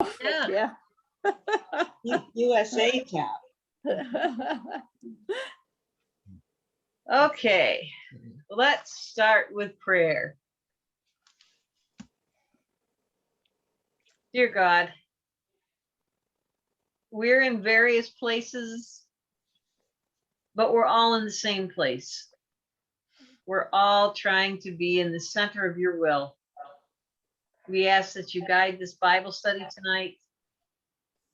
Yeah. USA tap. Okay, let's start with prayer. Dear God, we're in various places, but we're all in the same place. We're all trying to be in the center of your will. We ask that you guide this Bible study tonight,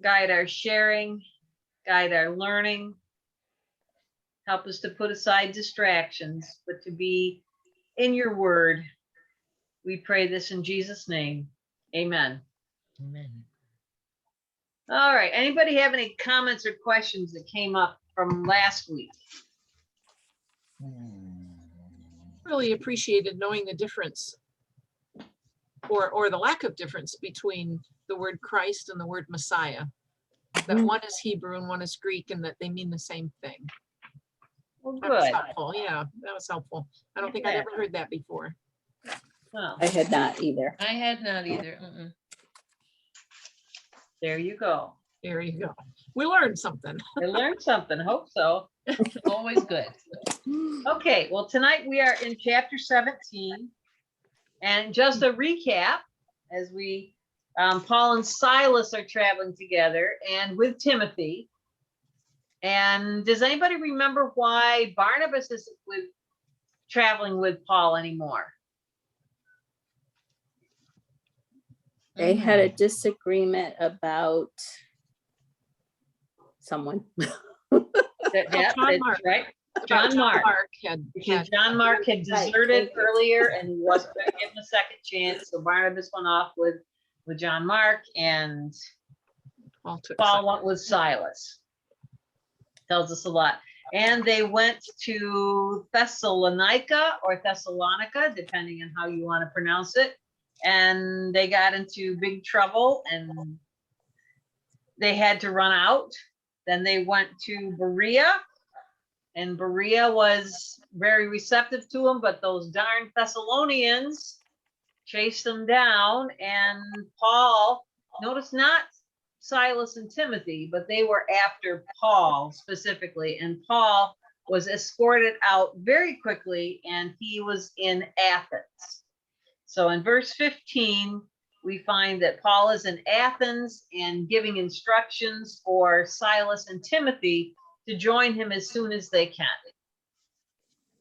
guide our sharing, guide our learning, help us to put aside distractions, but to be in your word. We pray this in Jesus' name. Amen. Amen. All right. Anybody have any comments or questions that came up from last week? Really appreciated knowing the difference or the lack of difference between the word Christ and the word Messiah. That one is Hebrew and one is Greek, and that they mean the same thing. Well, That was good. helpful. Yeah, that was helpful. I don't think I'd ever heard that before. Well, I had not either. I had not either. there you go. There you go. We learned something. I learned something. Hope so. Always good. Okay. Well, tonight we are in chapter 17. And just a recap, as we, Paul and Silas are traveling together and with Timothy. And does anybody remember why Barnabas isn't traveling with Paul anymore? They had a disagreement about someone. Yeah, John that's Mark. right. About John Mark. had Because John Mark had deserted earlier and he wasn't going to give him a second chance. So Barnabas went off with John Mark, and Paul went with Silas. Tells us a lot. And they went to Thessalonica or Thessalonica, depending on how you want to pronounce it. And they got into big trouble and they had to run out. Then they went to Berea, and Berea was very receptive to them, but those darn Thessalonians chased them down. And Paul, notice not Silas and Timothy, but they were after Paul specifically. And Paul was escorted out very quickly, and he was in Athens. So in verse 15, we find that Paul is in Athens and giving instructions for Silas and Timothy to join him as soon as they can.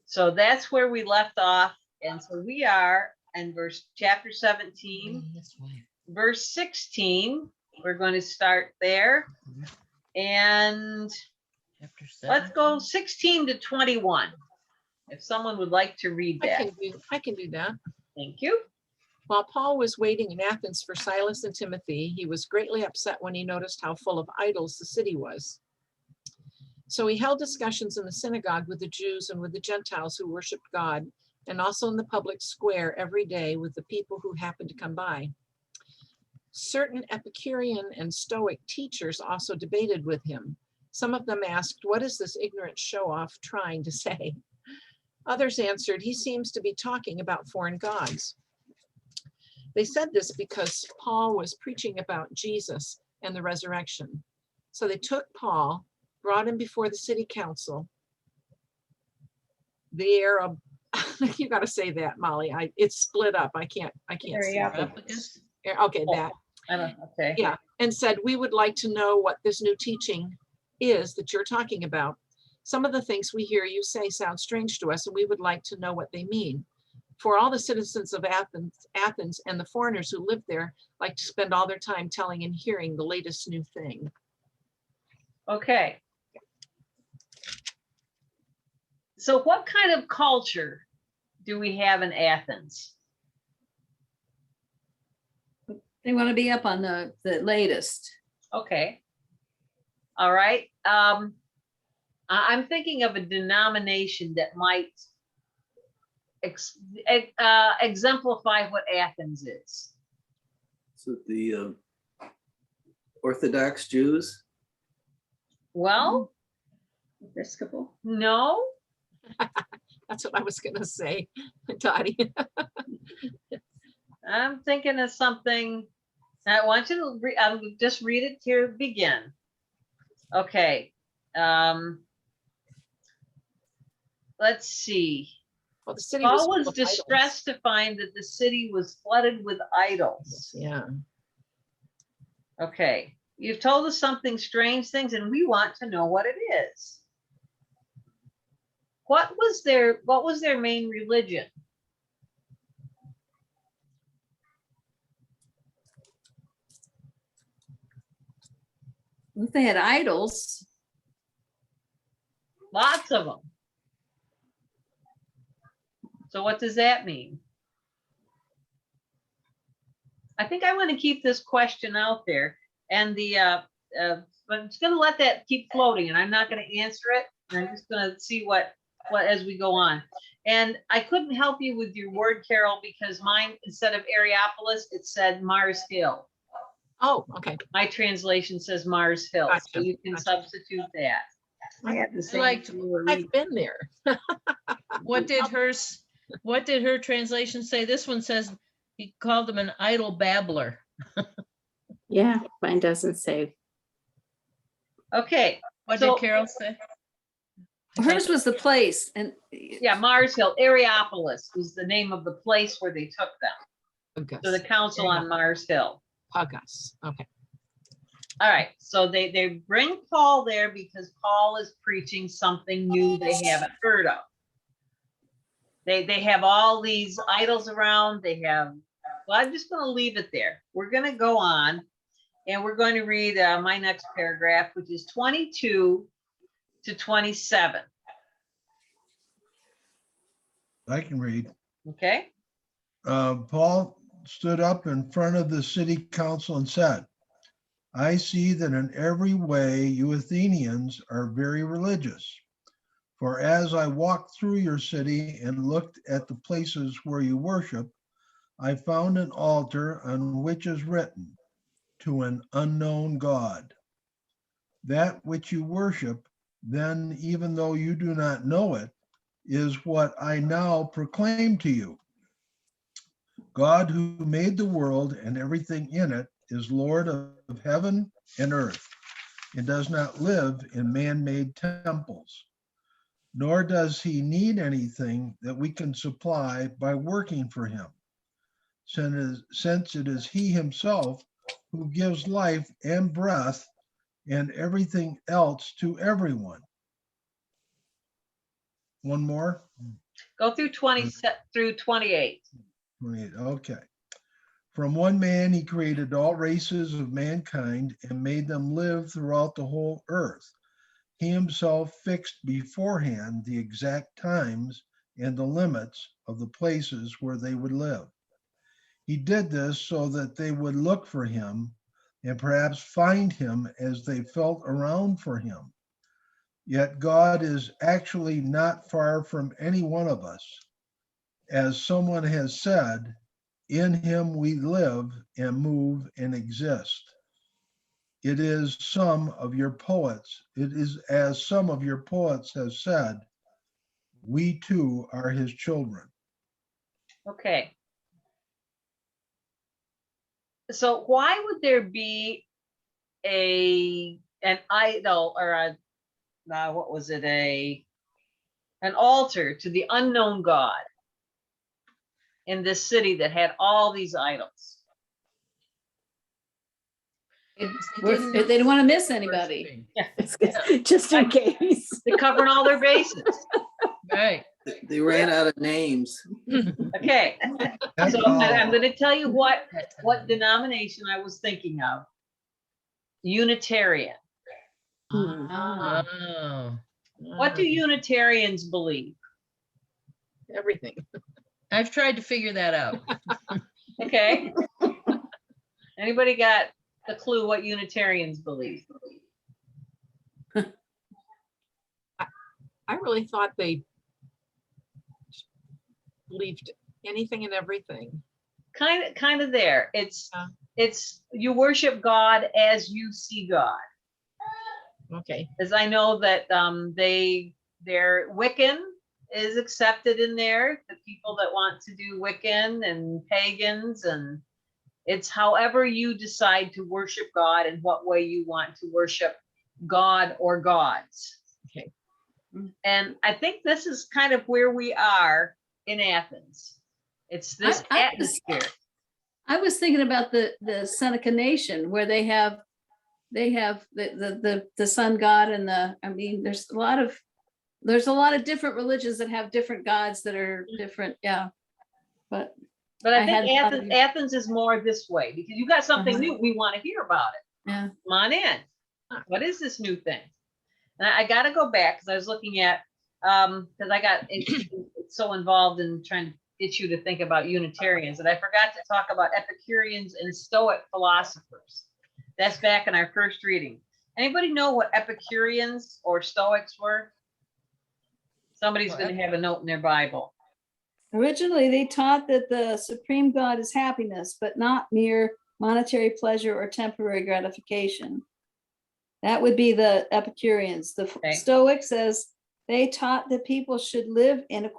So that's where we left off. And so we are in chapter 17, verse 16. We're going to start there. And let's go 16 to 21. If someone would like to read that. I can do that. Thank you. While Paul was waiting in Athens for Silas and Timothy, he was greatly upset when he noticed how full of idols the city was. So he held discussions in the synagogue with the Jews and with the Gentiles who worshiped God, and also in the public square every day with the people who happened to come by. Certain Epicurean and Stoic teachers also debated with him. Some of them asked, "What is this ignorant show-off trying to say?" Others answered, "He seems to be talking about foreign gods." They said this because Paul was preaching about Jesus and the resurrection. So they took Paul, brought him before the city council. You got to say that, Molly. It's split up. I can't see it. Okay, that. Okay. Yeah, and said, "We would like to know what this new teaching is that you're talking about. Some of the things we hear you say sound strange to us, and we would like to know what they mean. For all the citizens of Athens and the foreigners who live there like to spend all their time telling and hearing the latest new thing." Okay. So what kind of culture do we have in Athens? They want to be up on the latest. Okay. All right. I'm thinking of a denomination that might exemplify what Athens is. So the Orthodox Jews? Well, Episcopal. no. That's what I was going to say, Dottie. I'm thinking of something. I want you to just read it to begin. Okay. Let's see. Well, the city Paul full was of idols. distressed to find that the city was flooded with idols. Yeah. Okay. You've told us something strange things, and we want to know what it is. What was their main religion? If they had idols, Lots of them. So what does that mean? I think I want to keep this question out there, and but I'm just going to let that keep floating, and I'm not going to answer it. I'm just going to see what as we go on. And I couldn't help you with your word, Carol, because mine, instead of Areopolis, it said Mars Hill. Oh, okay. My translation says Mars Hill, so Gotcha, you can gotcha. substitute that. I had the same liked- thing you were reading. I've been there. What did her translation say? This one says he called him an idle babbler. Yeah, mine doesn't say. Okay, What So- did Carol say? hers was the place and yeah, Mars Hill, Areopolis was the name of the place where they took them. So the council on Mars Hill. Pagas. Okay. All right, so they bring Paul there because Paul is preaching something new they haven't heard of. They have all these idols around. Well, I'm just going to leave it there. We're going to go on, and we're going to read my next paragraph, which is 22 to 27. I can read. Okay. Paul stood up in front of the city council and said, I see that in every way you Athenians are very religious. For as I walked through your city and looked at the places where you worship, I found an altar on which is written, to an unknown God. That which you worship, then, even though you do not know it, is what I now proclaim to you. God, who made the world and everything in it, is Lord of heaven and earth, and does not live in man-made temples. Nor does he need anything that we can supply by working for him, since it is he himself who gives life and breath and everything else to everyone. One more? Go through 20 through 28. 28, okay. From one man, he created all races of mankind and made them live throughout the whole earth. He himself fixed beforehand the exact times and the limits of the places where they would live. He did this so that they would look for him and perhaps find him as they felt around for him. Yet God is actually not far from any one of us. As someone has said, in him we live and move and exist. It is as some of your poets have said, we too are his children. Okay. So why would there be an idol or an altar to the unknown God in this city that had all these idols? they didn't want to miss anybody. Just in case. They're covering all their bases. Right. They ran out of names. Okay, That's so all. I'm going to tell you what denomination I was thinking of. Unitarian. Oh. What do Unitarians believe? Everything. I've tried to figure that out. Okay. Anybody got a clue what Unitarians believe? I really thought they believed anything and everything. Kind of there. It's you worship God as you see God. Okay. As I know that their Wiccan is accepted in there. The people that want to do Wiccan and pagans and It's however you decide to worship God and what way you want to worship God or gods. Okay. And I think this is kind of where we are in Athens. It's this atmosphere. I was thinking about the Seneca Nation where they have the sun god and there's a lot of different religions that have different gods that are different. Yeah. But I I think had thought of- Athens is more this way because you got something new. We want to hear about it. yeah. Come on in. What is this new thing? And I got to go back because I was looking at, because I got so involved in trying to get you to think about Unitarians that I forgot to talk about Epicureans and Stoic philosophers. That's back in our first reading. Anybody know what Epicureans or Stoics were? Somebody's going to have a note in their Bible. Originally, they taught that the supreme God is happiness, but not mere monetary pleasure or temporary gratification. That would be the Epicureans. The Okay. Stoics says they taught that people should live in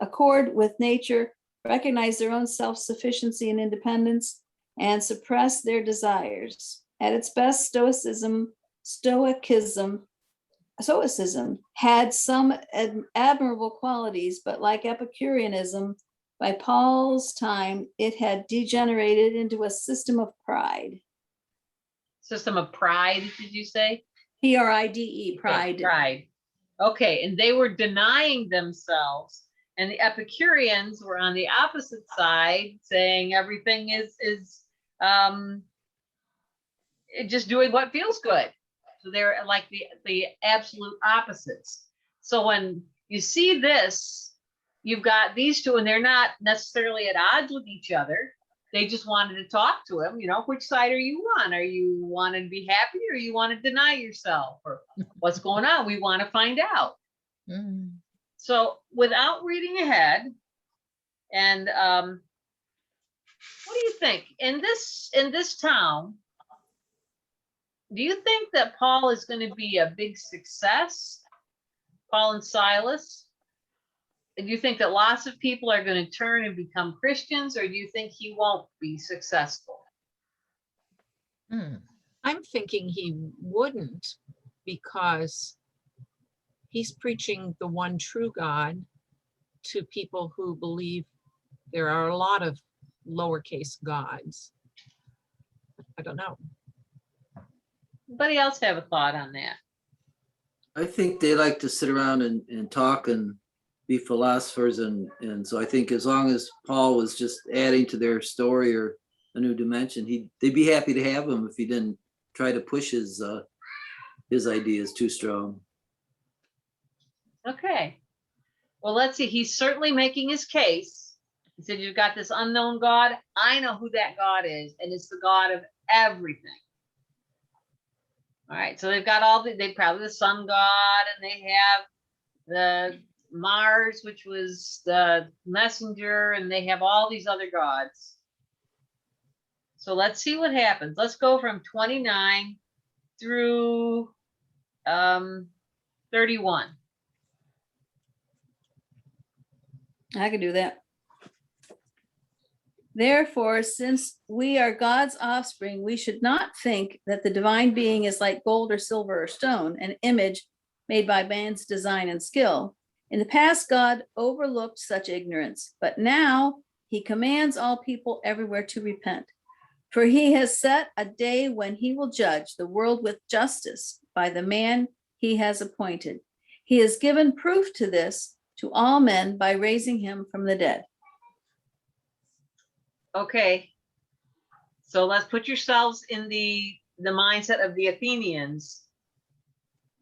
accord with nature, recognize their own self-sufficiency and independence, and suppress their desires. At its best, Stoicism had some admirable qualities, but like Epicureanism, by Paul's time, it had degenerated into a system of pride. System of pride, did you say? Pride, pride. Okay, pride. Okay, and they were denying themselves, and the Epicureans were on the opposite side, saying everything is just doing what feels good. So they're like the absolute opposites. So when you see this, you've got these two, and they're not necessarily at odds with each other. They just wanted to talk to him. Which side are you on? Are you wanting to be happy, or you want to deny yourself, or what's going on? We want to find out. So without reading ahead, and what do you think in this town? Do you think that Paul is going to be a big success? Paul and Silas? Do you think that lots of people are going to turn and become Christians, or do you think he won't be successful? I'm thinking he wouldn't, because he's preaching the one true God to people who believe there are a lot of lowercase gods. I don't know. Anybody else have a thought on that? I think they like to sit around and talk and be philosophers. And so I think as long as Paul was just adding to their story or a new dimension, they'd be happy to have him if he didn't try to push his ideas too strong. Okay. Well, let's see. He's certainly making his case. He said, you've got this unknown God. I know who that God is, and it's the God of everything. All right. So they've got they probably the sun god, and they have the Mars, which was the messenger, and they have all these other gods. So let's see what happens. Let's go from 29 through 31. I can do that. Therefore, since we are God's offspring, we should not think that the divine being is like gold or silver or stone, an image made by man's design and skill. In the past, God overlooked such ignorance, but now he commands all people everywhere to repent. For he has set a day when he will judge the world with justice by the man he has appointed. He has given proof to this to all men by raising him from the dead. Okay. So let's put yourselves in the mindset of the Athenians.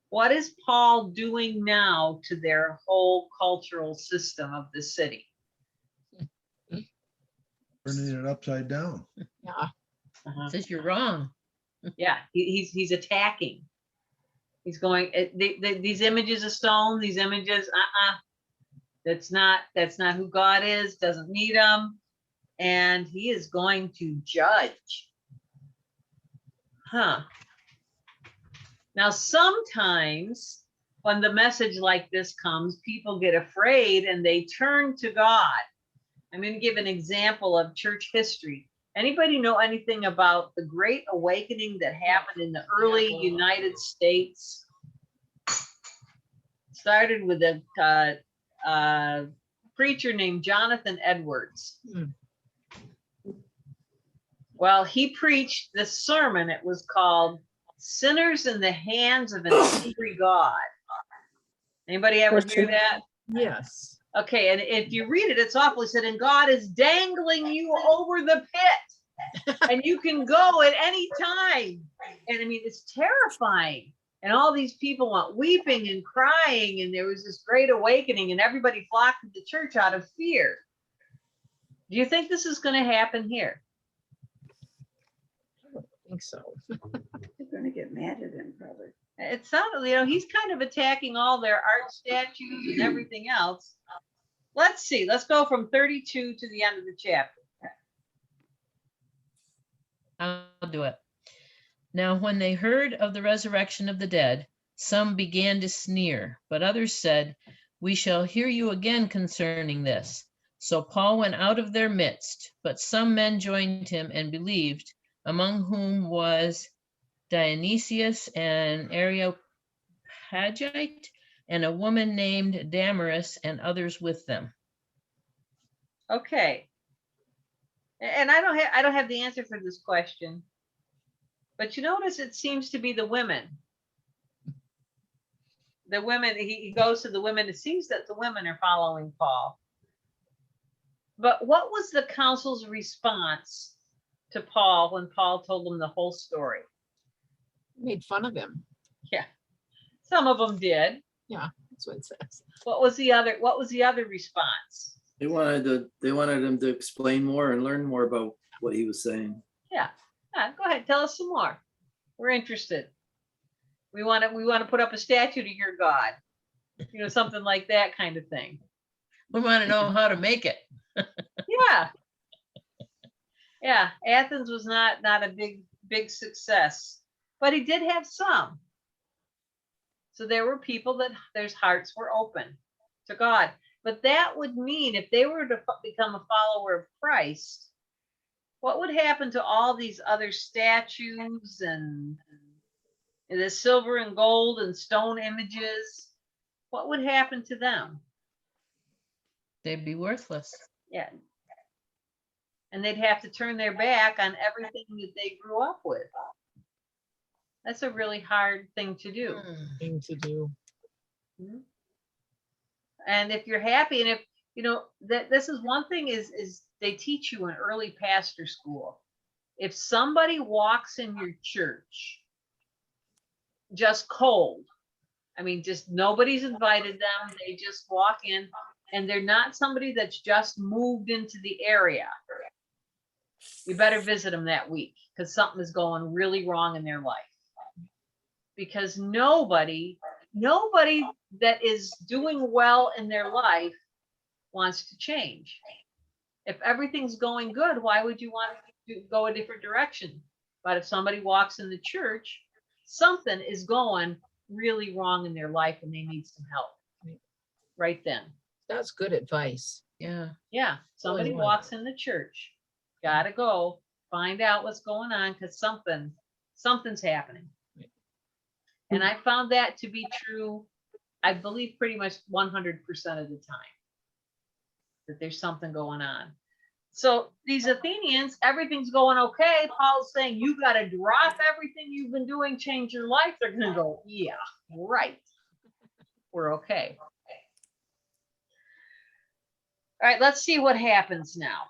What is Paul doing now to their whole cultural system of the city? Turning it upside down. Yeah. Says you're wrong. Yeah, he's attacking. He's going, these images of stone, these images, that's not who God is, doesn't need them. And he is going to judge. Now, sometimes when the message like this comes, people get afraid and they turn to God. I'm going to give an example of church history. Anybody know anything about the Great Awakening that happened in the early United States? Started with a preacher named Jonathan Edwards. Well, he preached this sermon. It was called "Sinners in the Hands of an Angry God." Anybody ever hear that? Yes. Okay, and if you read it, it's awful. He said, and God is dangling you over the pit, and you can go at any time. And I mean, it's terrifying. And all these people went weeping and crying, and there was this great awakening, and everybody flocked to the church out of fear. Do you think this is going to happen here? I don't think so. They're gonna get mad at him probably. It sounded, you know, he's kind of attacking all their art statues and everything else. Let's see. Let's go from 32 to the end of the chapter. I'll do it. Now, when they heard of the resurrection of the dead, some began to sneer, but others said, "We shall hear you again concerning this." So Paul went out of their midst, but some men joined him and believed, among whom was Dionysius and Areopagite, and a woman named Damaris, and others with them. Okay. And I don't have the answer for this question. But you notice it seems to be the women. The women, he goes to the women. It seems that the women are following Paul. But what was the council's response to Paul when Paul told them the whole story? Made fun of him. Yeah. Some of them did. That's what it says. What was the other response? They wanted him to explain more and learn more about what he was saying. Yeah. Go ahead, tell us some more. We're interested. We want to put up a statue to your God. You know, something like that kind of thing. We want to know how to make it. Yeah. Yeah, Athens was not a big success, but he did have some. So there were people that their hearts were open to God. But that would mean if they were to become a follower of Christ, what would happen to all these other statues and the silver and gold and stone images? What would happen to them? They'd be worthless. Yeah. And they'd have to turn their back on everything that they grew up with. That's a really hard thing to do. Thing to do. And if you're happy, and if you know that this is one thing is they teach you in early pastor school. If somebody walks in your church just cold, I mean, just nobody's invited them, they just walk in, and they're not somebody that's just moved into the area, you better visit them that week, because something is going really wrong in their life. Because nobody that is doing well in their life wants to change. If everything's going good, why would you want to go a different direction? But if somebody walks in the church, something is going really wrong in their life and they need some help right then. That's good advice. Yeah. Yeah, somebody Really walks in the church, gotta go find out what's going on, because something's happening. And I found that to be true, I believe, pretty much 100% of the time, that there's something going on. So these Athenians, everything's going okay. Paul's saying, you got to drop everything you've been doing, change your life. They're going to go, yeah, right. We're okay. All right, let's see what happens now.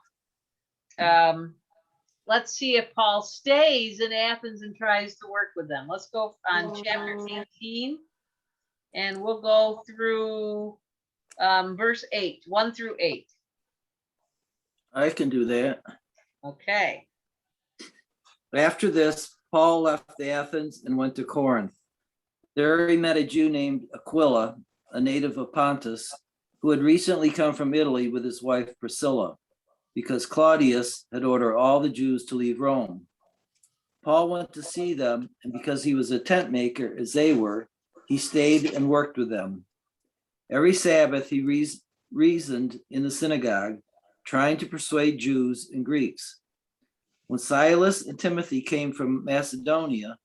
Let's see if Paul stays in Athens and tries to work with them. Let's go on chapter 18, and we'll go through verse 8, 1 through 8. I can do that. Okay. After this, Paul left Athens and went to Corinth. There he met a Jew named Aquila, a native of Pontus, who had recently come from Italy with his wife Priscilla, because Claudius had ordered all the Jews to leave Rome. Paul went to see them, and because he was a tent maker as they were, he stayed and worked with them. Every Sabbath he reasoned in the synagogue, trying to persuade Jews and Greeks. When Silas and Timothy came from Macedonia,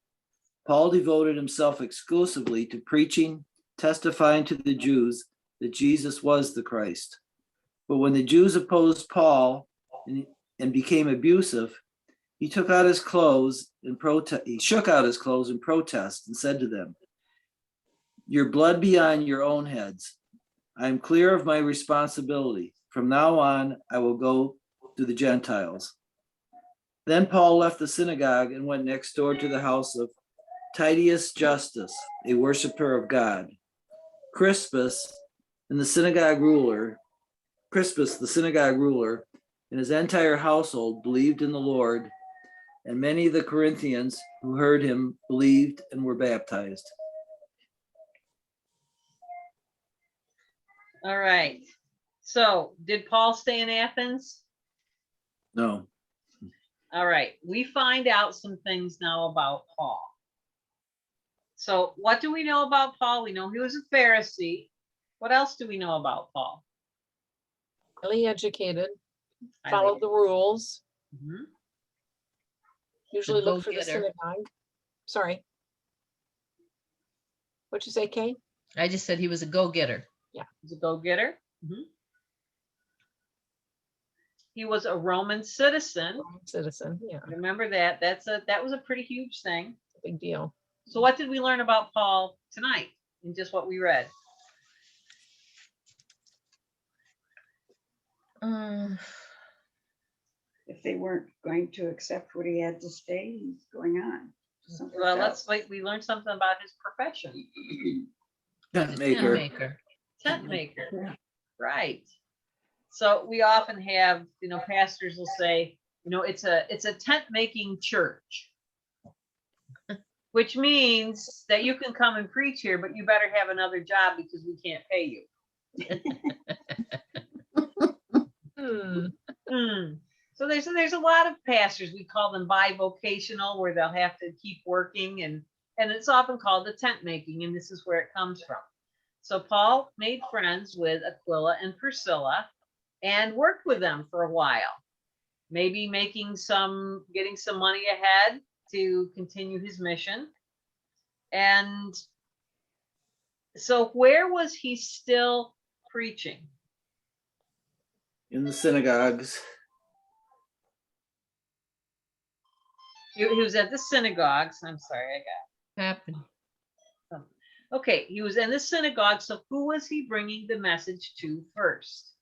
Paul devoted himself exclusively to preaching, testifying to the Jews that Jesus was the Christ. But when the Jews opposed Paul and became abusive, he took out his clothes and he shook out his clothes in protest and said to them, "Your blood be on your own heads. I am clear of my responsibility. From now on, I will go to the Gentiles." Then Paul left the synagogue and went next door to the house of Titius Justus, a worshiper of God. Crispus, the synagogue ruler, and his entire household believed in the Lord, and many of the Corinthians who heard him believed and were baptized. All right. So did Paul stay in Athens? No. All right. We find out some things now about Paul. So what do we know about Paul? We know he was a Pharisee. What else do we know about Paul? Highly educated, I followed think- the rules, Mhm. usually looked for the go-getter. synagogue. Sorry. What'd you say, Kay? I just said he was a go-getter. He's a go-getter. Mhm. He was a Roman citizen. Citizen, yeah, Remember that. That was a pretty huge thing. big deal. So what did we learn about Paul tonight in just what we read? If they weren't going to accept what he had to say, he's going on. someplace Well, else. we learned something about his profession. Tent Tent maker. maker. Tent maker. Yeah. Right. So we often have, pastors will say, it's a tent making church. Which means that you can come and preach here, but you better have another job because we can't pay you. So there's a lot of pastors, we call them bivocational, where they'll have to keep working, and it's often called the tent making, and this is where it comes from. So Paul made friends with Aquila and Priscilla and worked with them for a while, maybe getting some money ahead to continue his mission. And so where was he still preaching? In the synagogues. He was at the synagogues. I'm sorry, Happened. okay, he was in the synagogue. So who was he bringing the message to first?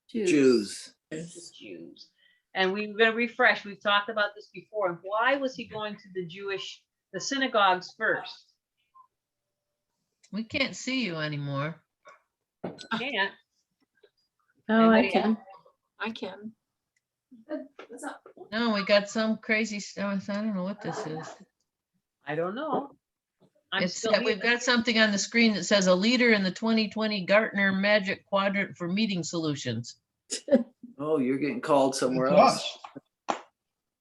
Jews. The Jews. And we're going to refresh. We've talked about this before. And why was he going to the synagogues first? We can't see you anymore. Can't. Oh, I Anybody can. I can. No, we got some crazy stuff. I don't know what this is. I don't know. I'm It's still that we've here. got something on the screen that says a leader in the 2020 Gartner Magic Quadrant for Meeting Solutions. Oh, you're getting called somewhere It's else. us.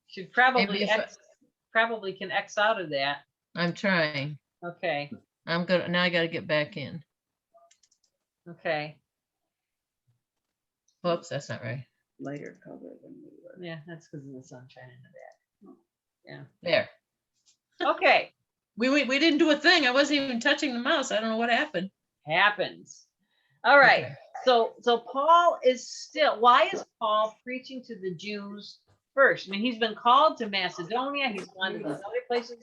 Should Maybe probably if I- probably can X out of that. I'm trying. Okay. I'm good. Now I got to get back in. Okay. Whoops, that's not right. Lighter color than we were. Yeah, that's because of the sunshine into that. There. Okay. We didn't do a thing. I wasn't even touching the mouse. I don't know what happened. Happens. All right. Okay. So Paul why is Paul preaching to the Jews first? I mean, he's been called to Macedonia. He's gone to these other places.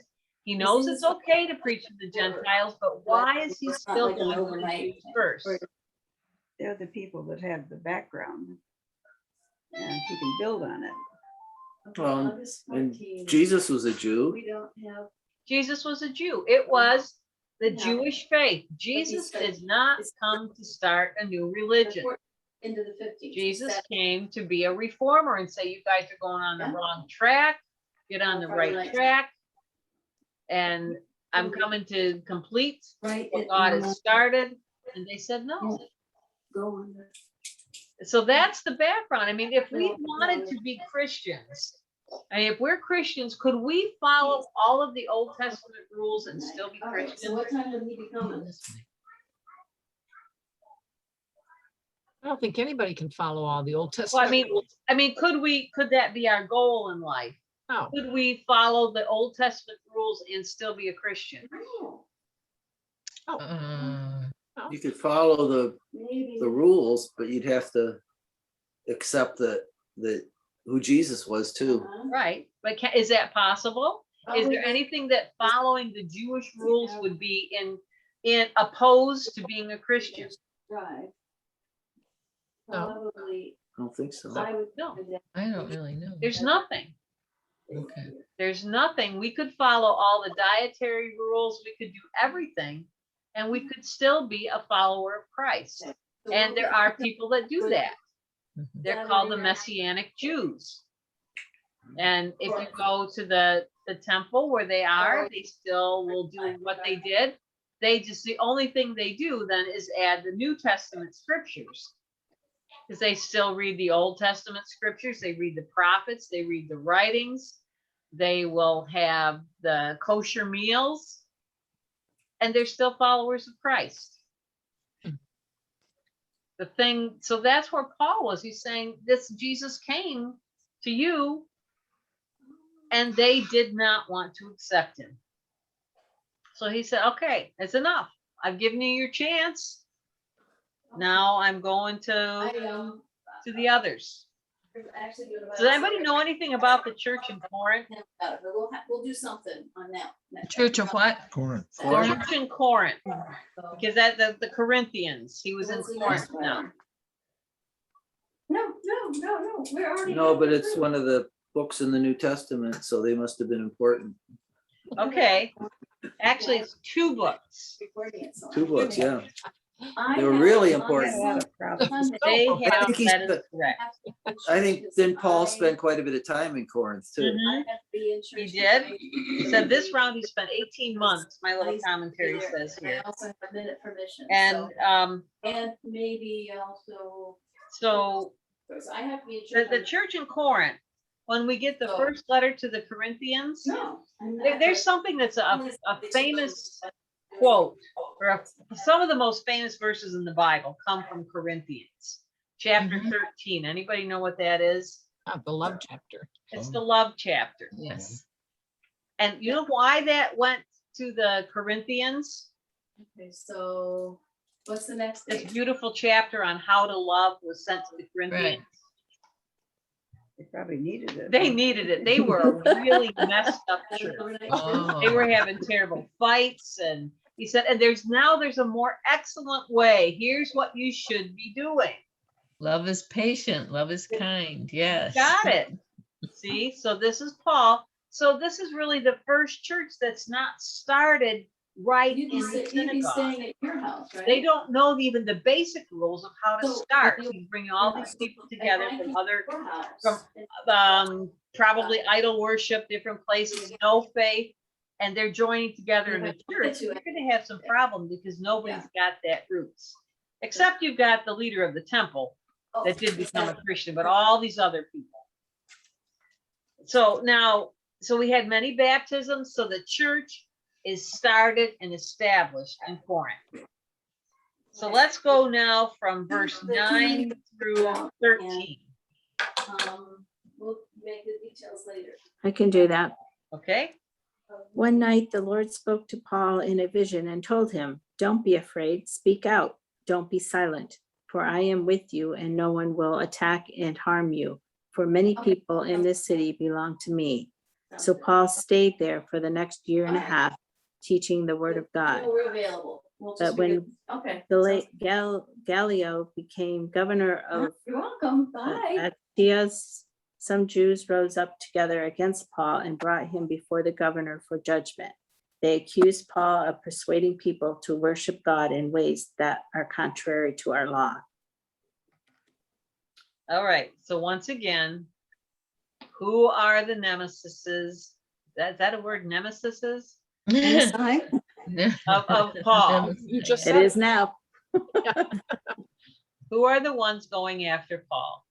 He knows it's okay to preach to the Gentiles, but why is he still going to the Jews first? They're the people that have the background. And he can build on it. Well, and Jesus was a Jew. Jesus was a Jew. It was the Yeah. Jewish faith. Jesus did not come to start a new religion. Into the 50s. Jesus came to be a reformer and say, you guys are going on the wrong track, get on the right track. And I'm coming to complete Right. what God has started. And they said no. Go on. So that's the background. I mean, if we wanted to be Christians, if we're Christians, could we follow all of the Old Testament rules and still be All right, so Christians? what time would he be coming? This way. I don't think anybody can follow all the Old Well, Testament. I mean, could that be our goal in life? No. Could we follow the Old Testament rules and still be a Christian? Uh, You could follow Maybe. the rules, but you'd have to accept that who Jesus was too. Right, but is that possible? Is there anything that following the Jewish rules would be in opposed to being a Christian? Right. No. Probably, I don't think so. I would. No. I don't really know. There's nothing. Okay. There's nothing. We could follow all the dietary rules. We could do everything, and we could still be a follower of Christ. And there are people that do that. Mhm. They're called the Messianic Jews. And if you go to the temple where they are, they still will do what they did. The only thing they do then is add the New Testament scriptures. Because they still read the Old Testament scriptures, they read the prophets, they read the writings, they will have the kosher meals, and they're still followers of Christ. So that's where Paul was. He's saying this Jesus came to you, and they did not want to accept him. So he said, okay, it's enough. I've given you your chance. Now I'm going to the others. Does anybody know anything about the church in Corinth? We'll do something on that. Church of what? Corinth. The church in Corinth, because that the Corinthians, he was in Corinth now. No, we're already. No, but it's one of the books in the New Testament, so they must have been important. Okay, actually, it's 2 books. 2 books, yeah. I They were have really on important. A lot of problems. They I have, think he's that is the- correct. I think then Paul spent quite a bit of time in Corinth too. Mhm. He did. He said this round he spent 18 months, my little commentary says I here. also have minute permission. And And maybe also, so because I have to be. in the church. church in Corinth, when we get the first letter to the Corinthians, No. I'm not. there's something that's a famous quote, or some of the most famous verses in the Bible come from Corinthians, chapter Mhm. 13. Anybody know what that is? The love chapter. It's the love chapter. Yes. And you know why that went to the Corinthians? Okay, so what's the next This thing? beautiful chapter on how to love was sent to the Corinthians. They probably needed it. They needed it. They were a really messed up church. Oh. They were having terrible fights, and he said, and there's a more excellent way. Here's what you should be doing. Love is patient. Love is kind. Yes. Got it. See, so this is Paul. So this is really the first church that's not started right You'd in be, the you'd be synagogue. staying at your house, right? They don't know even the basic rules of how to So, start. you- He's bringing all these people together from other, Your house. from probably idol worship, different places, no faith, and they're joining together in a church. You're going to have some problem because nobody's got that roots, except you've got the leader of the temple Oh, that did become a Christian, but all these other people. So now, so we had many baptisms. So the church is started and established in Corinth. So let's go now from verse 9 through 13. We'll make the details later. I can do that. Okay? One night, the Lord spoke to Paul in a vision and told him, "Don't be afraid, speak out, don't be silent, for I am with you and no one will attack and harm you, for many people in this city belong to me." So Paul stayed there for the next year and a half, teaching the word of God. We're available. We'll just But when figure- Okay. The late Gallio became governor of You're welcome. Bye. Achaeus. Some Jews rose up together against Paul and brought him before the governor for judgment. They accused Paul of persuading people to worship God in ways that are contrary to our law. All right. So once again, who are the nemesises? Is that a word, nemesises? Of Paul. You just It said is now. Who are the ones going after Paul?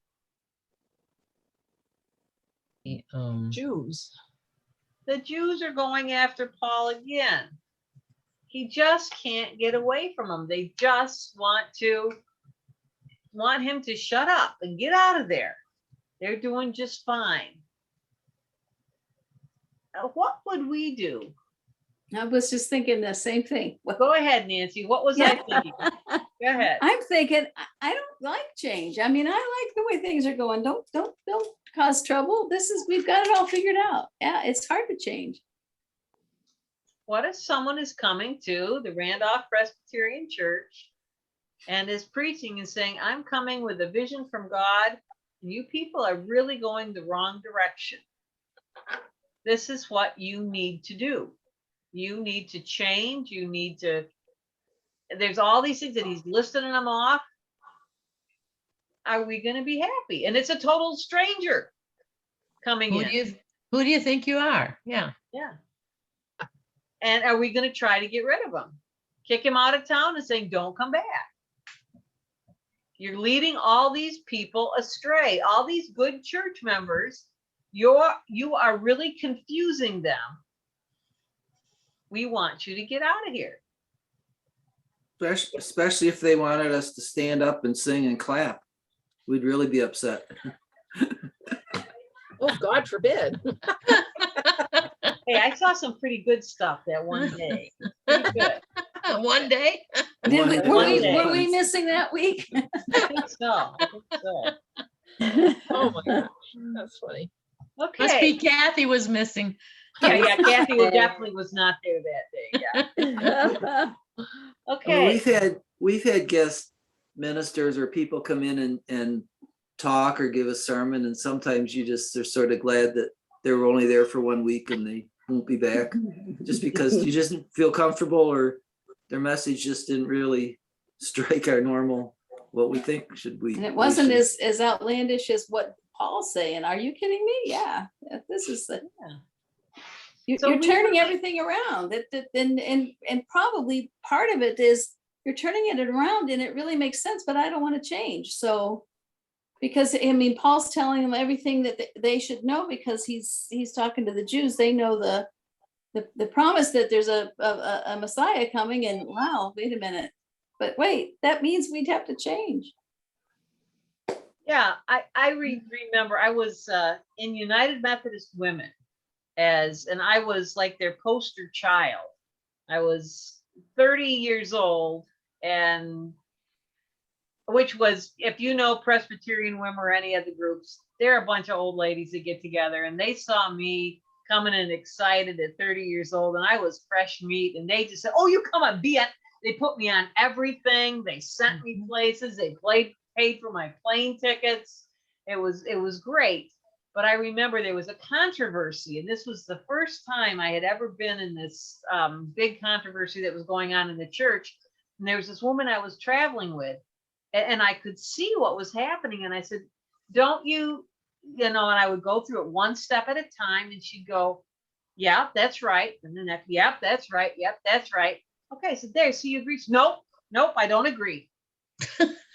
Jews. The Jews are going after Paul again. He just can't get away from them. They just want to want him to shut up and get out of there. They're doing just fine. What would we do? I was just thinking the same thing. Well, Go ahead, Nancy. What was I thinking? Go ahead. I'm thinking, I don't like change. I mean, I like the way things are going. Don't cause trouble. We've got it all figured out. Yeah, it's hard to change. What if someone is coming to the Randolph Presbyterian Church and is preaching and saying, I'm coming with a vision from God, and you people are really going the wrong direction. This is what you need to do. You need to change. You need to, there's all these things that he's listing them off. Are we going to be happy? And it's a total stranger coming Who in. who do you think you are? Yeah. Yeah. And are we going to try to get rid of him? Kick him out of town and saying, don't come back. You're leading all these people astray, all these good church members. You are really confusing them. We want you to get out of here. Especially if they wanted us to stand up and sing and clap. We'd really be upset. Oh, God forbid. Hey, I saw some pretty good stuff that one day. Pretty good. One day. Did we, One- were we missing that week? I think so. Oh, my gosh, that's funny. Must be Okay. Kathy was missing. Yeah, Kathy definitely was not there that day. Yeah. I Okay. mean, we've had guest ministers or people come in and talk or give a sermon, and sometimes you just are sort of glad that they were only there for 1 week and they won't be back, just because you just feel comfortable or their message just didn't really strike our normal, what we think should we. And it we wasn't should- as outlandish as what Paul's saying. Are you kidding me? Yeah, this is the. So You're we turning were- everything around. And probably part of it is you're turning it around and it really makes sense, but I don't want to change. So, because I mean, Paul's telling them everything that they should know, because he's talking to the Jews. They know the promise that there's a Messiah coming, and wow, wait a minute. But wait, that means we'd have to change. Yeah, I remember I was in United Methodist Women and I was like their poster child. I was 30 years old, and which was, if you know Presbyterian Women or any of the groups, they're a bunch of old ladies that get together, and they saw me coming in excited at 30 years old, and I was fresh meat, and they just said, oh, you come on, be on. They put me on everything. They sent me places. They paid for my plane tickets. It was great. But I remember there was a controversy, and this was the first time I had ever been in this big controversy that was going on in the church. And there was this woman I was traveling with, and I could see what was happening. And I said, don't you know, and I would go through it one step at a time, and she'd go, yeah, that's right. And then that, yep, that's right. Yep, that's right. Okay, so there, so you agree? Nope, I don't agree.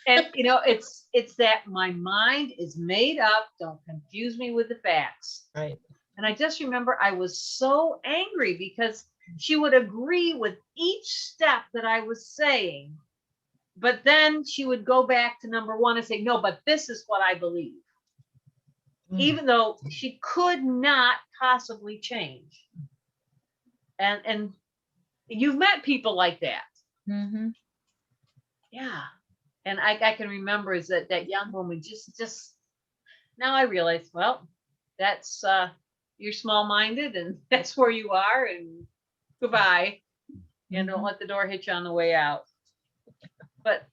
And you know, it's that my mind is made up. Don't confuse me with the facts. Right. And I just remember I was so angry because she would agree with each step that I was saying, but then she would go back to number one and say, no, but this is what I believe. Even though she could not possibly change. And you've met people like that. Mm-hmm. Yeah. And I can remember is that young woman just now I realize, well, that's you're small-minded, and that's where you are, and goodbye. And don't let the door hit you on the way out. But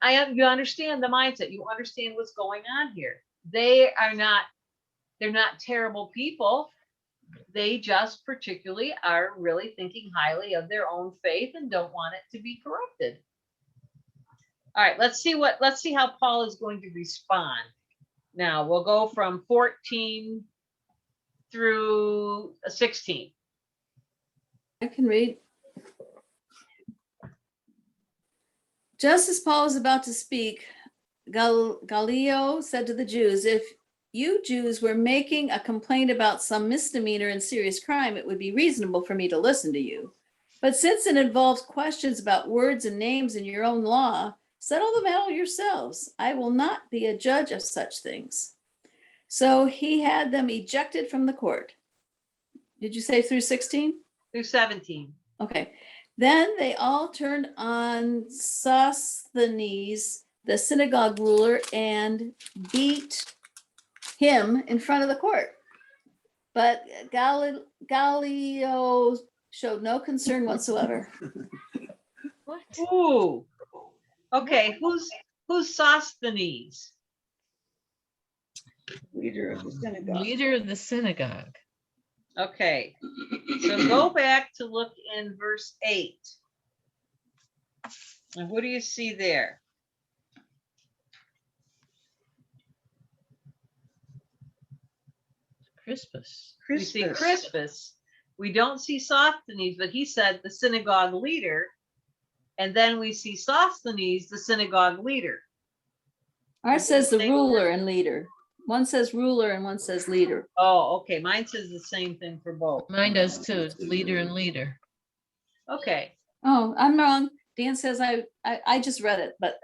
you understand the mindset. You understand what's going on here. They're not terrible people. They just particularly are really thinking highly of their own faith and don't want it to be corrupted. All right, let's see how Paul is going to respond. Now we'll go from 14 through 16. I can read. Just as Paul was about to speak, Gallio said to the Jews, if you Jews were making a complaint about some misdemeanor and serious crime, it would be reasonable for me to listen to you. But since it involves questions about words and names in your own law, Settle the matter yourselves. I will not be a judge of such things. So he had them ejected from the court. Did you say through 16? Through 17. Okay. Then they all turned on Sosthenes, the synagogue ruler, and beat him in front of the court. But Gallio showed no concern whatsoever. What? Ooh. Okay, who's Sosthenes? Leader of the synagogue. Leader of the synagogue. Okay, so go back to look in verse 8. And what do you see there? Crispus. We see Crispus. We don't see Sosthenes, but he said the synagogue leader. And then we see Sosthenes, the synagogue leader. Ours says the ruler and leader. One says ruler and one says leader. Oh, okay. Mine says the same thing for both. Mine does too. Leader and leader. Okay. Oh, I'm wrong. Dan says I just read it, but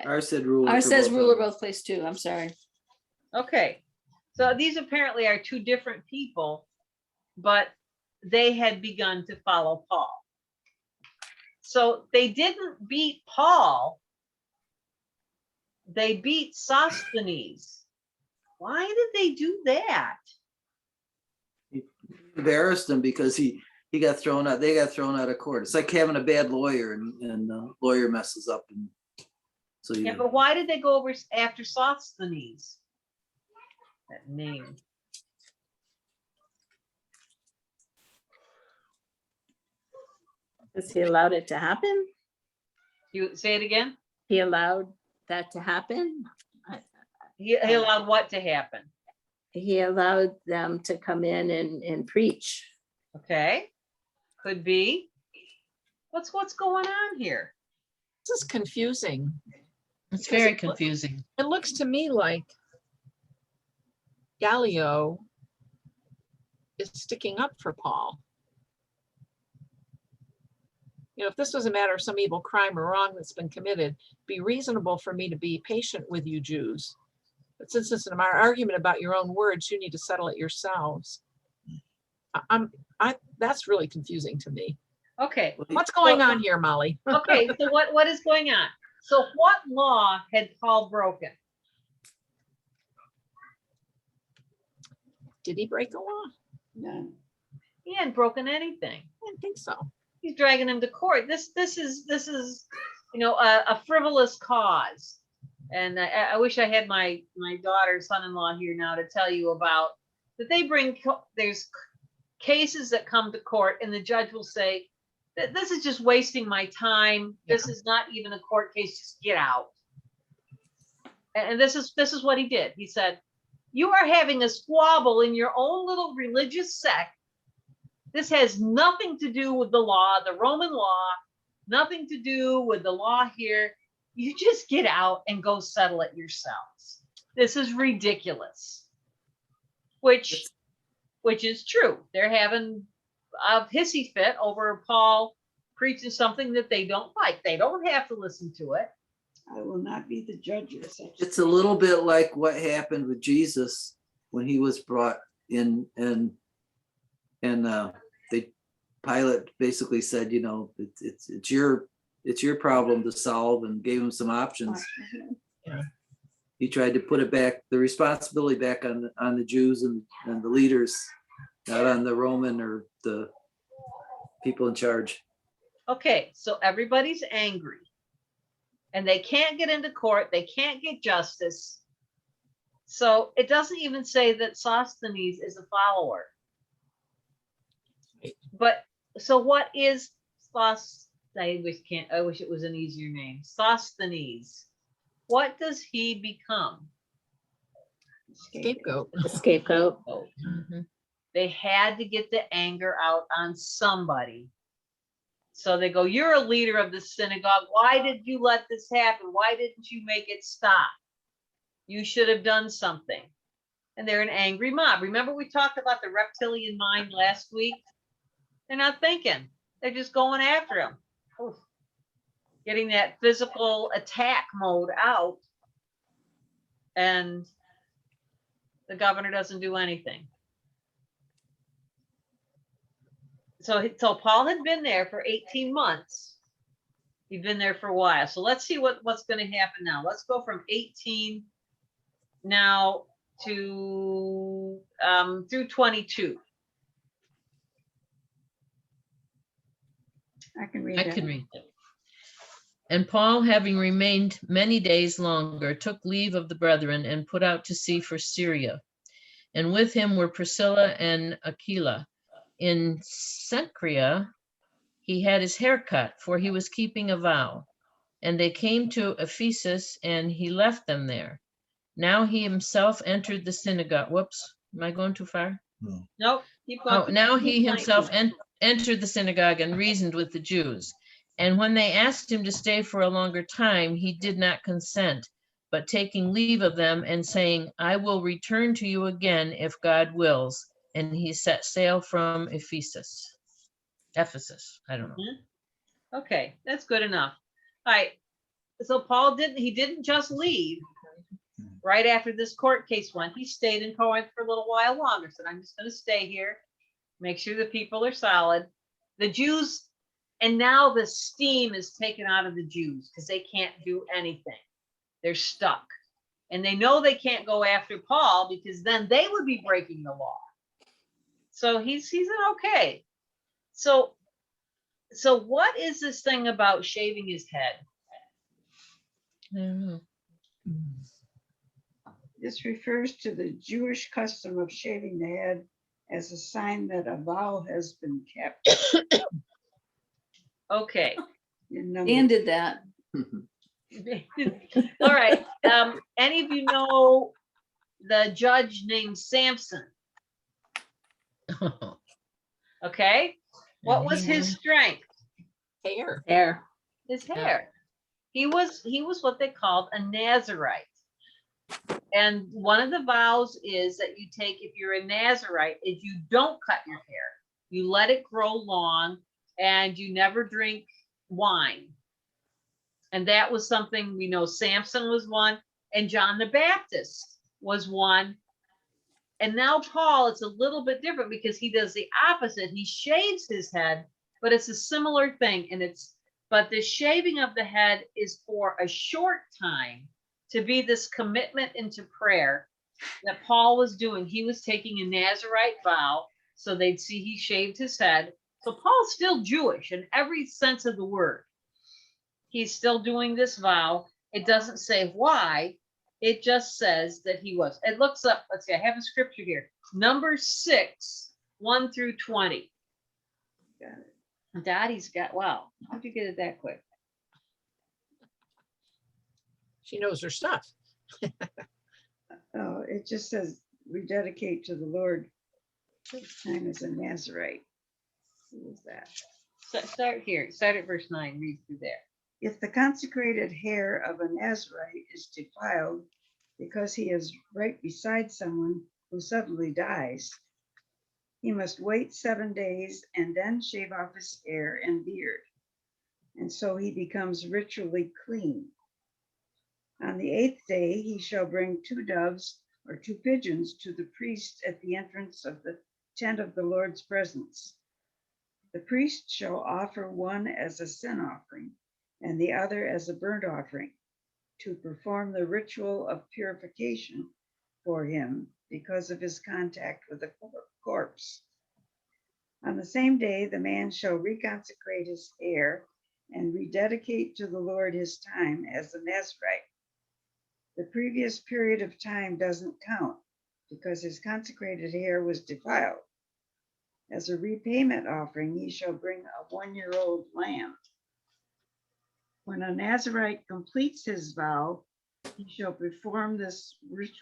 Ours said ruler. ours for says both of ruler them. both places too. I'm sorry. Okay. So these apparently are two different people, but they had begun to follow Paul. So they didn't beat Paul. They beat Sosthenes. Why did they do that? Embarrassed him because he got thrown out. They got thrown out of court. It's like having a bad lawyer and the lawyer messes up. And so Yeah, but why did they go over after Sosthenes? That name. Because he allowed it to happen? You say it again? He allowed that to happen? He allowed what to happen? He allowed them to come in and preach. Okay. Could be. What's going on here? This is confusing. It's very confusing. It looks to me like Gallio is sticking up for Paul. You know, if this was a matter of some evil crime or wrong that's been committed, it'd be reasonable for me to be patient with you Jews. But since it's an argument about your own words, you need to settle it yourselves. That's really confusing to me. Okay. What's going on here, Molly? Okay, so what is going on? So what law had Paul broken? Did he break a law? None. He hadn't broken anything. I didn't think so. He's dragging him to court. This is you know a frivolous cause. And I wish I had my daughter's son-in-law here now to tell you about that. They bring there's cases that come to court and the judge will say that this is just wasting my time. This is not even a court case. Just get out. And this is what he did. He said, you are having a squabble in your own little religious sect. This has nothing to do with the law, the Roman law, nothing to do with the law here. You just get out and go settle it yourselves. This is ridiculous. Which is true. They're having a hissy fit over Paul preaching something that they don't like. They don't have to listen to it. I will not be the judge of such. it's a little bit like what happened with Jesus when he was brought in and Pilate basically said, you know, it's your problem to solve, and gave him some options. He tried to put it back, the responsibility back on the Jews and the leaders, not on the Roman or the people in charge. Okay, so everybody's angry. And they can't get into court. They can't get justice. So it doesn't even say that Sosthenes is a follower. But so what is I wish it was an easier name. Sosthenes. What does he become? Scapegoat. The scapegoat. Mhm. They had to get the anger out on somebody. So they go, you're a leader of the synagogue. Why did you let this happen? Why didn't you make it stop? You should have done something. And they're an angry mob. Remember we talked about the reptilian mind last week? They're not thinking. They're just going after him. Oof. getting that physical attack mode out. And the governor doesn't do anything. So Paul had been there for 18 months. He'd been there for a while. So let's see what's going to happen now. Let's go from 18 now to through 22. I can read I that. can read it. And Paul, having remained many days longer, took leave of the brethren and put out to sea for Syria. And with him were Priscilla and Aquila. In Cenchrea, he had his hair cut, for he was keeping a vow. And they came to Ephesus, and he left them there. Now he himself entered the synagogue. Whoops, am I going too far? Nope. Keep going. Oh, now he Keep himself going. entered the synagogue and reasoned with the Jews. And when they asked him to stay for a longer time, he did not consent, but taking leave of them and saying, I will return to you again if God wills. And he set sail from Ephesus. I don't know. Okay, that's good enough. All right. So Paul didn't just leave right after this court case went. He stayed in Corinth for a little while longer. Said, I'm just going to stay here, make sure the people are solid. The Jews, and now the steam is taken out of the Jews because they can't do anything. They're stuck. And they know they can't go after Paul because then they would be breaking the law. So he's an okay. So what is this thing about shaving his head? I don't know. This refers to the Jewish custom of shaving the head as a sign that a vow has been kept. Okay. In Dan Numbers. did that. All right. Any of you know the judge named Samson? Okay. What was his strength? Hair. There. His hair. He was what they called a Nazirite. And one of the vows is that you take, if you're a Nazirite, is you don't cut your hair. You let it grow long and you never drink wine. And that was something we know Samson was one, and John the Baptist was one. And now Paul, it's a little bit different because he does the opposite. He shaves his head, but it's a similar thing. But the shaving of the head is for a short time to be this commitment into prayer that Paul was doing. He was taking a Nazirite vow, so they'd see he shaved his head. So Paul's still Jewish in every sense of the word. He's still doing this vow. It doesn't say why. It just says that he was. It looks up, let's see, I have a scripture here. Numbers 6, 1 through 20. Got it. Dottie's got, wow, how'd you get it that quick? She knows her stuff. Oh, it just says rededicate to the Lord. This time as a Nazirite. Who is that? Start here. Start at verse 9. Read through there. If the consecrated hair of a Nazirite is defiled because he is right beside someone who suddenly dies, he must wait 7 days and then shave off his hair and beard. And so he becomes ritually clean. On the 8th day, he shall bring 2 doves or 2 pigeons to the priest at the entrance of the tent of the Lord's presence. The priest shall offer one as a sin offering and the other as a burnt offering to perform the ritual of purification for him because of his contact with the corpse. On the same day, the man shall reconsecrate his hair and rededicate to the Lord his time as a Nazirite. The previous period of time doesn't count because his consecrated hair was defiled. As a repayment offering, he shall bring a 1-year-old lamb. When a Nazirite completes his vow, he shall perform this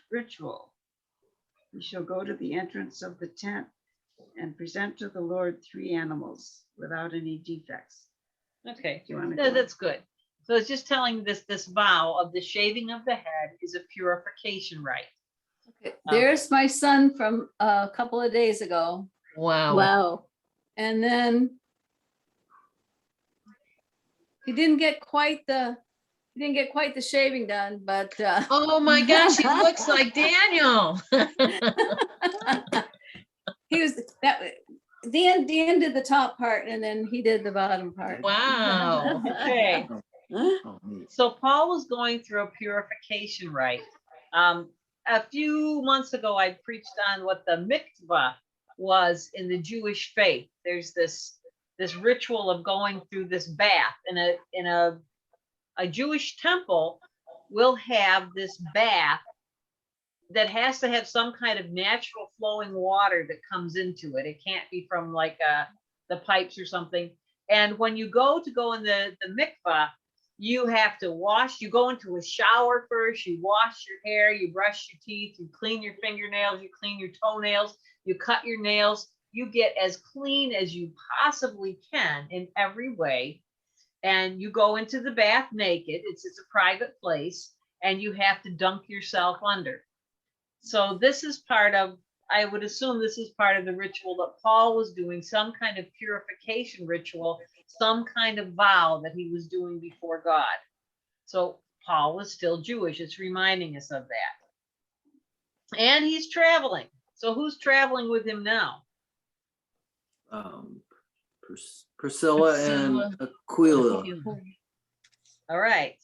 ritual. He shall go to the entrance of the tent and present to the Lord 3 animals without any defects. Okay. Do you want to No, go? that's good. So it's just telling this vow of the shaving of the head is a purification rite. Okay, there's my son from a couple of days ago. Wow. Wow. And then He didn't get quite the shaving done, but Oh my gosh, he looks like Daniel. he was that. Dan did the top part, and then he did the bottom part. Wow. Okay, Oh, neat. so Paul was going through a purification rite. A few months ago, I preached on what the mikvah was in the Jewish faith. There's this ritual of going through this bath in a Jewish temple will have this bath that has to have some kind of natural flowing water that comes into it. It can't be from like the pipes or something. And when you go in the mikvah, you have to wash, you go into a shower first, you wash your hair, you brush your teeth, you clean your fingernails, you clean your toenails, you cut your nails, you get as clean as you possibly can in every way. And you go into the bath naked. It's a private place, and you have to dunk yourself under. So this is part of, I would assume this is part of the ritual that Paul was doing, some kind of purification ritual, some kind of vow that he was doing before God. So Paul was still Jewish. It's reminding us of that. And he's traveling. So who's traveling with him now? Priscilla and Aquila. All right.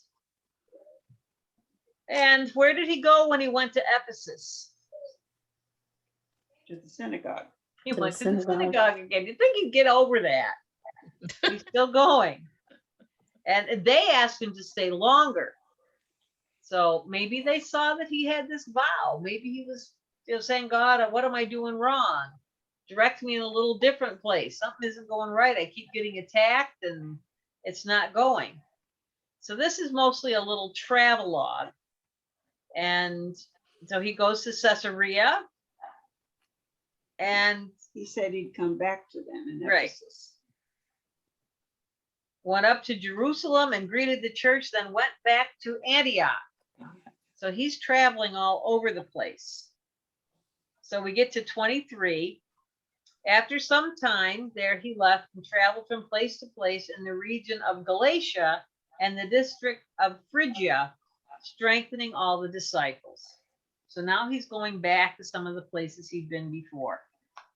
And where did he go when he went to Ephesus? To the synagogue. He To the went to the synagogue. synagogue again. You think he'd get over that? He's still going. And they asked him to stay longer. So maybe they saw that he had this vow. Maybe he was saying, God, what am I doing wrong? Direct me in a little different place. Something isn't going right. I keep getting attacked and it's not going. So this is mostly a little travelogue. And so he goes to Caesarea. And He said he'd come back to them in Right. Ephesus. went up to Jerusalem and greeted the church, then went back to Antioch. So he's traveling all over the place. So we get to 23. After some time there, he left and traveled from place to place in the region of Galatia and the district of Phrygia, strengthening all the disciples. So now he's going back to some of the places he'd been before.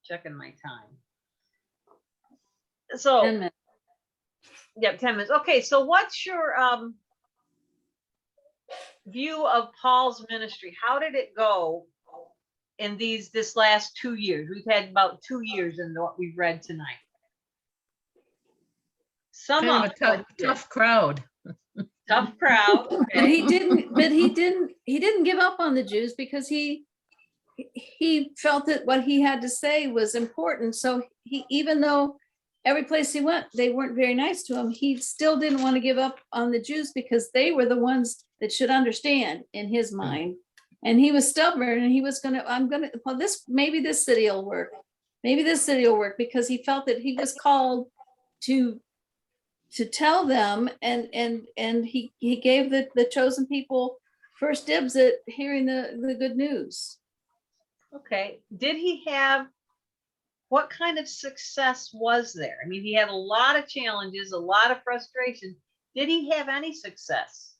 Checking my time. 10 So, minutes. yeah, 10 minutes. Okay, so what's your view of Paul's ministry? How did it go in this last 2 years? We've had about 2 years in what we've read tonight. Sum Kind up of a tough crowd. tough crowd. But Okay. he didn't give up on the Jews because he felt that what he had to say was important. So he, even though every place he went, they weren't very nice to him, he still didn't want to give up on the Jews because they were the ones that should understand in his mind. And he was stubborn and he was maybe this city will work. Maybe this city will work, because he felt that he was called to tell them, and he gave the chosen people first dibs at hearing the good news. Okay. Did he have, what kind of success was there? I mean, he had a lot of challenges, a lot of frustration. Did he have any success?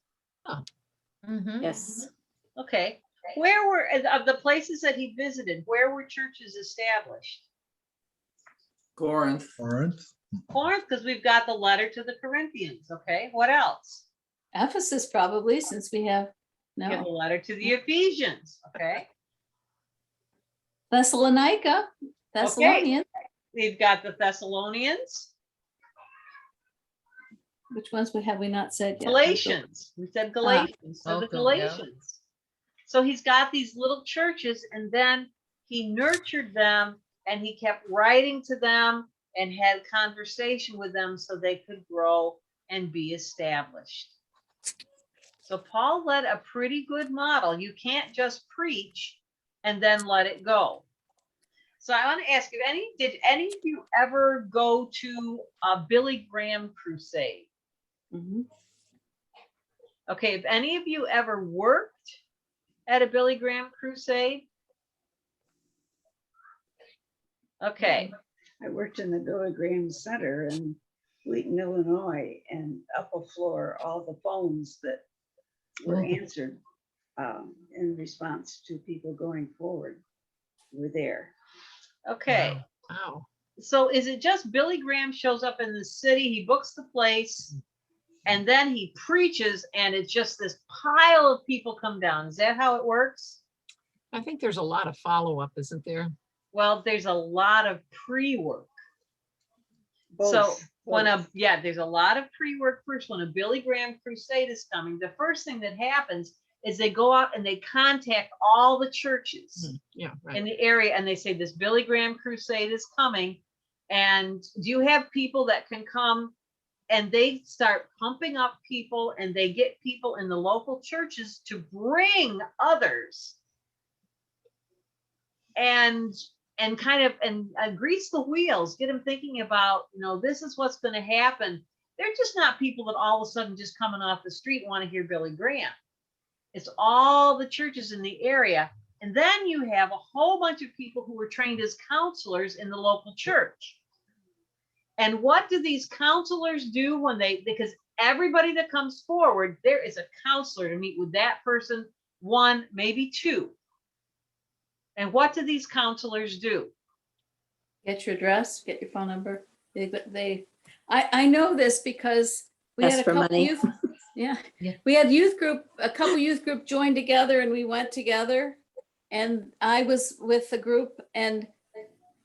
Mhm. Yes. Okay. Where were, of the places that he visited, where were churches established? Corinth. Corinth, Corinth, because we've got the letter to the Corinthians. Okay. What else? Ephesus probably, since we have, We have the no, letter to the Ephesians. Okay. Thessalonica, Thessalonians. We've got the Thessalonians, Which ones have we not said yet? Galatians. We said Galatians. So the Okay, yeah. Galatians. So he's got these little churches, and then he nurtured them and he kept writing to them and had conversation with them so they could grow and be established. So Paul led a pretty good model. You can't just preach and then let it go. So I want to ask you, did any of you ever go to a Billy Graham crusade? Mhm. Okay, if any of you ever worked at a Billy Graham crusade? Okay, I worked in the Billy Graham Center, and Wheaton, Illinois, and Upper Floor, all the phones that were Oh. answered in response to people going forward were there. Okay. Wow. So is it just Billy Graham shows up in the city, he books the place, and then he preaches, and it's just this pile of people come down? Is that how it works? I think there's a lot of follow-up, isn't there? Well, there's a lot of pre-work. So Both, when both. there's a lot of pre-work first. When a Billy Graham crusade is coming, the first thing that happens is they go out and they contact all the churches Yeah, in right. the area, and they say, this Billy Graham crusade is coming. And do you have people that can come? And they start pumping up people, and they get people in the local churches to bring others and kind of grease the wheels, get them thinking about, this is what's going to happen. They're just not people that all of a sudden just coming off the street want to hear Billy Graham. It's all the churches in the area. And then you have a whole bunch of people who were trained as counselors in the local church. And what do these counselors do because everybody that comes forward, there is a counselor to meet with that person, one, maybe two. And what do these counselors do? Get your address, get your phone number. I know this because we Ask had a for couple money. youth, yeah. Yeah. We had a couple youth group joined together and we went together. And I was with the group and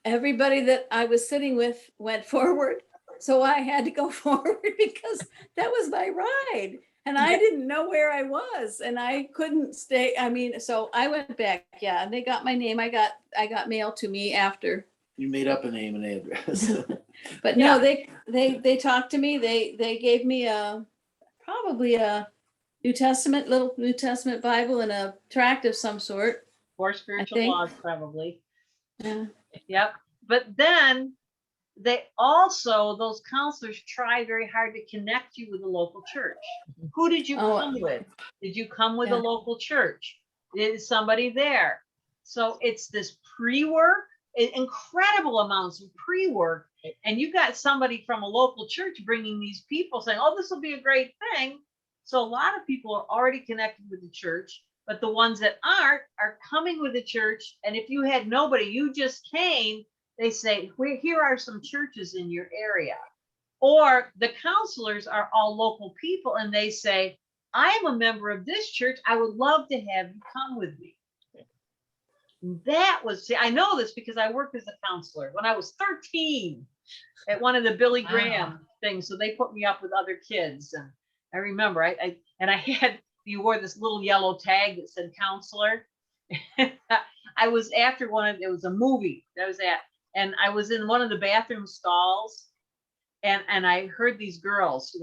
everybody that I was sitting with went forward. So I had to go forward because that was my ride. And I didn't know where I was and I couldn't stay. I mean, so I went back. Yeah. And they got my name. I got mailed to me after. You made up a name and address. But no, they talked to me. They gave me probably a little New Testament Bible and a tract of some sort. Or spiritual think- laws, probably. Yeah. Yep. But then those counselors try very hard to connect you with the local church. Who did you Oh, come with? Did you come with a yeah. local church? Is somebody there? So it's this pre-work, incredible amounts of pre-work. And you got somebody from a local church bringing these people saying, oh, this will be a great thing. So a lot of people are already connected with the church, but the ones that aren't are coming with the church. And if you had nobody, you just came, they say, here are some churches in your area. Or the counselors are all local people and they say, I am a member of this church. I would love to have you come with me. I know this because I worked as a counselor when I was 13 at one of the Billy Graham things. So they put me up with other kids. And I remember you wore this little yellow tag that said counselor. I was after it was a movie that I was at, and I was in one of the bathroom stalls and I heard these girls,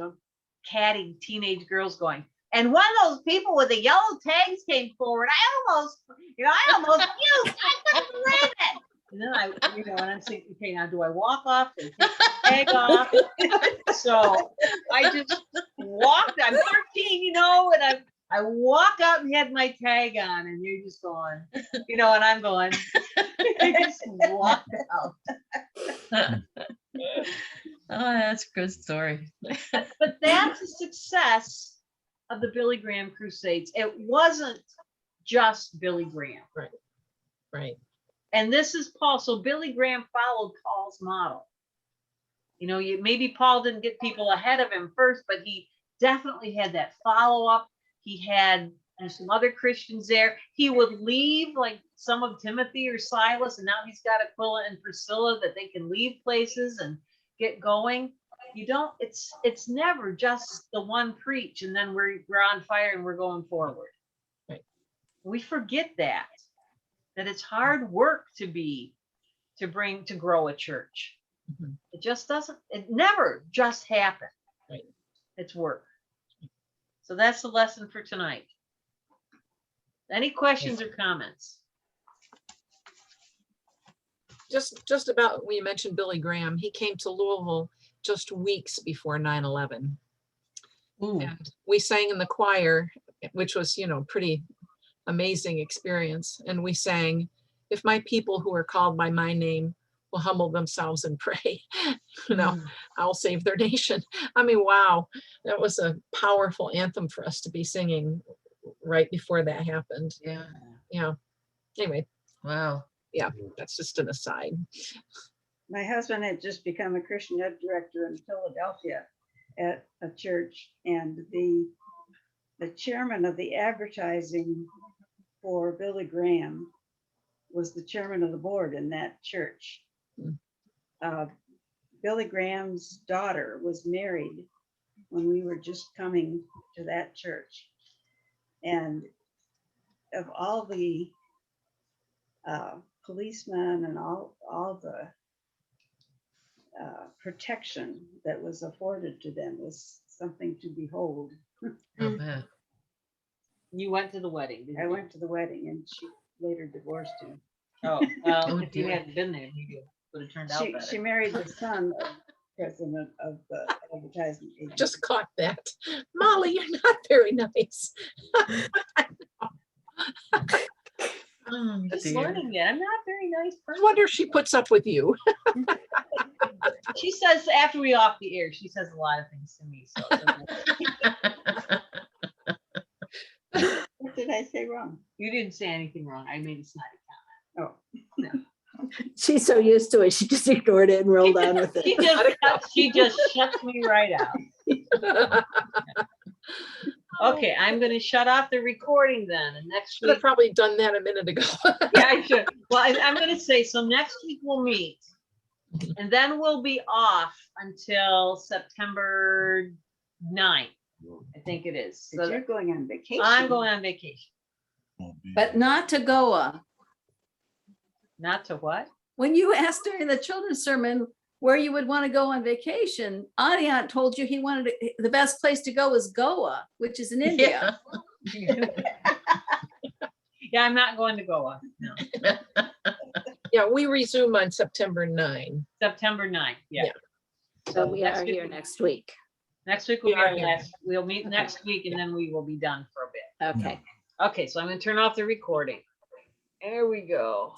catty teenage girls going, and one of those people with the yellow tags came forward. I almost puked. I couldn't believe it. And then and I'm thinking, okay, now do I walk off? Do I take the tag off? So I just walked. I'm 13, and I walk out and had my tag on, and you're just going, and I'm going. I just walked out. Oh, that's a good story. But that's a success of the Billy Graham Crusades. It wasn't just Billy Graham. Right. And this is Paul. So Billy Graham followed Paul's model. Maybe Paul didn't get people ahead of him first, but he definitely had that follow-up. He had some other Christians there. He would leave like some of Timothy or Silas, and now he's got Aquila and Priscilla that they can leave places and get going. It's never just the one preach and then we're on fire and we're going forward. Right. We forget that it's hard work to grow a church. Mm-hmm. It never just happen. Right. It's work. So that's the lesson for tonight. Any questions or comments? Just about, when you mentioned Billy Graham, he came to Louisville just weeks before 9/11. Ooh. And we sang in the choir, which was, pretty amazing experience. And we sang, if my people who are called by my name will humble themselves and pray. You know, Mm. I'll save their nation. I mean, wow, that was a powerful anthem for us to be singing right before that happened. Yeah, Yeah. Anyway, wow. that's just an aside. My husband had just become a Christian ed director in Philadelphia at a church, and the chairman of the advertising for Billy Graham was the chairman of the board in that church. Hmm. Billy Graham's daughter was married when we were just coming to that church. And of all the policemen and all the protection that was afforded to them was something to behold. I'll bet. You went to the wedding, didn't I you? went to the wedding and she later divorced him. Oh, well, Oh, if you dear. hadn't been there, maybe it would have turned out She better. married the son of president of the advertising agency. Just caught that. Molly, you're not very nice. Oh, Just dear. learning that. I'm not a very nice I person. wonder if she puts up with you. She says after we off the air, she says a lot of things to me. So it doesn't- What did I say wrong? you didn't say anything wrong. I made a snotty Oh, She's so used to it, she just ignored it and rolled on with comment. it. She just shuts me right out. Okay, I'm gonna shut off the recording then, and next Should have week, probably done that a minute ago. yeah, I should. Well, I'm gonna say, so next week we'll meet. And then we'll be off until September 9th, I think it is. but So you're going on vacation. I'm going on vacation. But not to Goa. Not to what? When you asked during the children's sermon where you would want to go on vacation, Adiant told you he wanted the best place to go is Goa, which is in India. Yeah. Yeah, I'm not going to Goa. No, Yeah, we resume on September 9. September 9th, yeah. Yeah. So we next are week- here next week. Next week We we'll are be here. we'll meet next week and then we will be done for a bit. Okay. Okay, so I'm gonna turn off the recording. There we go.